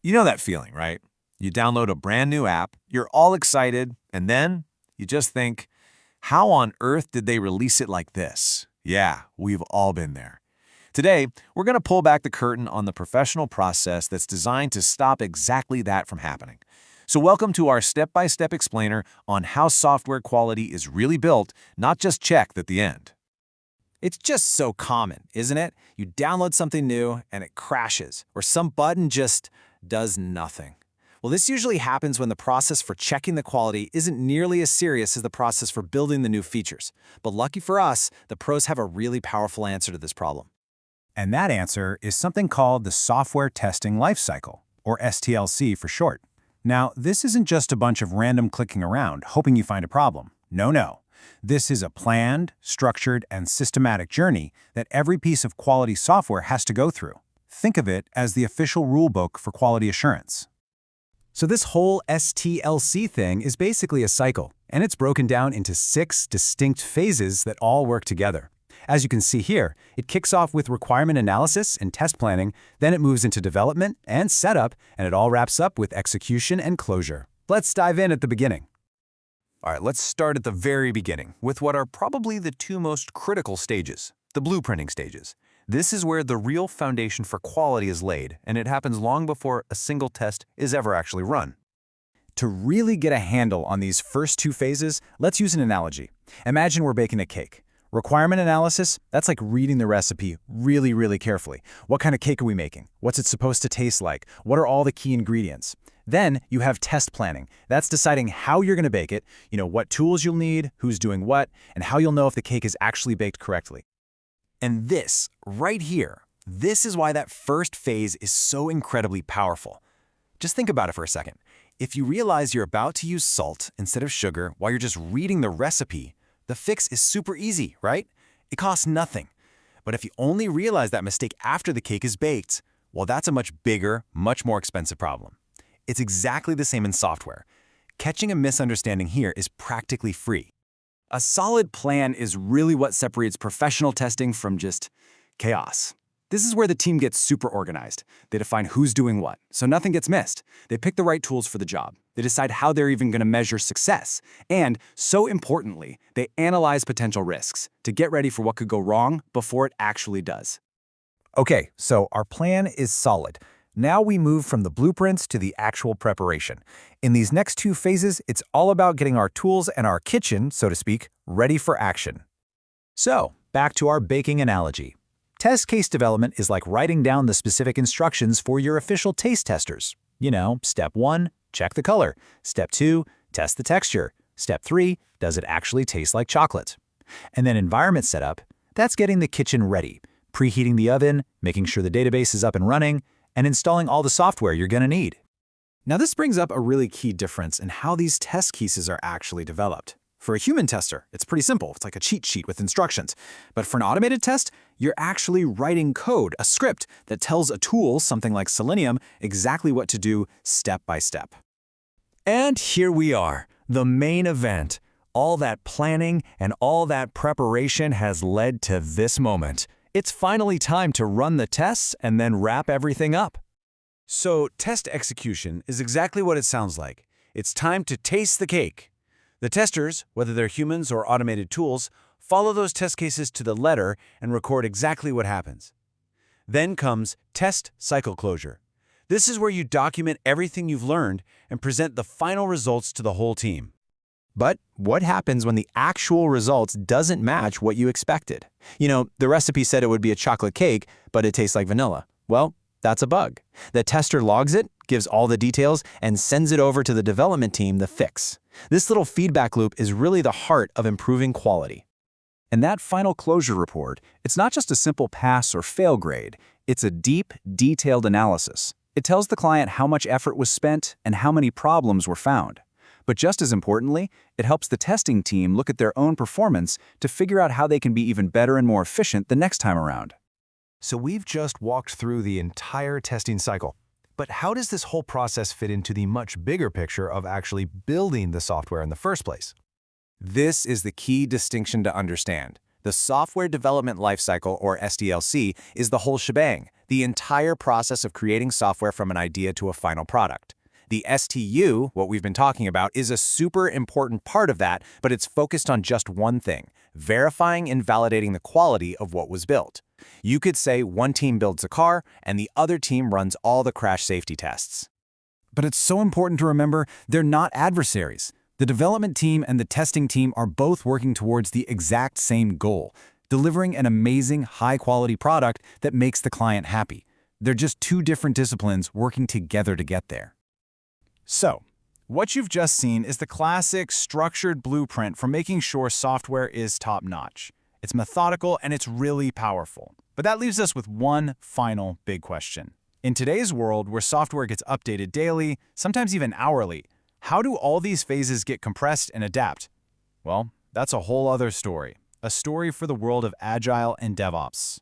You know that feeling, right? You download a brand new app, you're all excited, and then you just think, how on earth did they release it like this? Yeah, we've all been there. Today, we're going to pull back the curtain on the professional process that's designed to stop exactly that from happening. So welcome to our step-by-step explainer on how software quality is really built, not just checked at the end. It's just so common, isn't it? You download something new and it crashes, or some button just does nothing. Well, this usually happens when the process for checking the quality isn't nearly as serious as the process for building the new features. But lucky for us, the pros have a really powerful answer to this problem. And that answer is something called the Software Testing Lifecycle, or STLC for short. Now, this isn't just a bunch of random clicking around, hoping you find a problem. No. This is a planned, structured, and systematic journey that every piece of quality software has to go through. Think of it as the official rulebook for quality assurance. So this whole STLC thing is basically a cycle, and it's broken down into 6 distinct phases that all work together. As you can see here, it kicks off with requirement analysis and test planning, then it moves into development and setup, and it all wraps up with execution and closure. Let's dive in at the beginning. All right, let's start at the very beginning with what are probably the two most critical stages, the blueprinting stages. This is where the real foundation for quality is laid, and it happens long before a single test is ever actually run. To really get a handle on these first 2 phases, let's use an analogy. Imagine we're baking a cake. Requirement analysis, that's like reading the recipe really carefully. What kind of cake are we making? What's it supposed to taste like? What are all the key ingredients? Then you have test planning. That's deciding how you're going to bake it, what tools you'll need, who's doing what, and how you'll know if the cake is actually baked correctly. And this, right here, this is why that first phase is so incredibly powerful. Just think about it for a second. If you realize you're about to use salt instead of sugar while you're just reading the recipe, the fix is super easy, right? It costs nothing. But if you only realize that mistake after the cake is baked, well, that's a much bigger, much more expensive problem. It's exactly the same in software. Catching a misunderstanding here is practically free. A solid plan is really what separates professional testing from just chaos. This is where the team gets super organized. They define who's doing what, so nothing gets missed. They pick the right tools for the job. They decide how they're even going to measure success. And, so importantly, they analyze potential risks to get ready for what could go wrong before it actually does. Okay, so our plan is solid. Now we move from the blueprints to the actual preparation. In these next 2 phases, it's all about getting our tools and our kitchen, so to speak, ready for action. So, back to our baking analogy. Test case development is like writing down the specific instructions for your official taste testers. Step 1, check the color. Step 2, test the texture. Step 3, does it actually taste like chocolate? And then environment setup, that's getting the kitchen ready, preheating the oven, making sure the database is up and running, and installing all the software you're going to need. Now this brings up a really key difference in how these test cases are actually developed. For a human tester, it's pretty simple. It's like a cheat sheet with instructions. But for an automated test, you're actually writing code, a script that tells a tool, something like Selenium, exactly what to do step by step. And here we are, the main event. All that planning and all that preparation has led to this moment. It's finally time to run the tests and then wrap everything up. So, test execution is exactly what it sounds like. It's time to taste the cake. The testers, whether they're humans or automated tools, follow those test cases to the letter and record exactly what happens. Then comes test cycle closure. This is where you document everything you've learned and present the final results to the whole team. But what happens when the actual results doesn't match what you expected? The recipe said it would be a chocolate cake, but it tastes like vanilla. Well, that's a bug. The tester logs it, gives all the details, and sends it over to the development team to fix. This little feedback loop is really the heart of improving quality. And that final closure report, it's not just a simple pass or fail grade. It's a deep, detailed analysis. It tells the client how much effort was spent and how many problems were found. But just as importantly, it helps the testing team look at their own performance to figure out how they can be even better and more efficient the next time around. So we've just walked through the entire testing cycle. But how does this whole process fit into the much bigger picture of actually building the software in the first place? This is the key distinction to understand. The software development lifecycle, or STLC, is the whole shebang, the entire process of creating software from an idea to a final product. The STU, what we've been talking about, is a super important part of that, but it's focused on just one thing: verifying and validating the quality of what was built. You could say one team builds a car, and the other team runs all the crash safety tests. But it's so important to remember they're not adversaries. The development team and the testing team are both working towards the exact same goal: delivering an amazing, high-quality product that makes the client happy. They're just two different disciplines working together to get there. So, what you've just seen is the classic structured blueprint for making sure software is top-notch. It's methodical and it's really powerful. But that leaves us with one final big question. In today's world where software gets updated daily, sometimes even hourly, how do all these phases get compressed and adapt? Well, that's a whole other story. A story for the world of Agile and DevOps.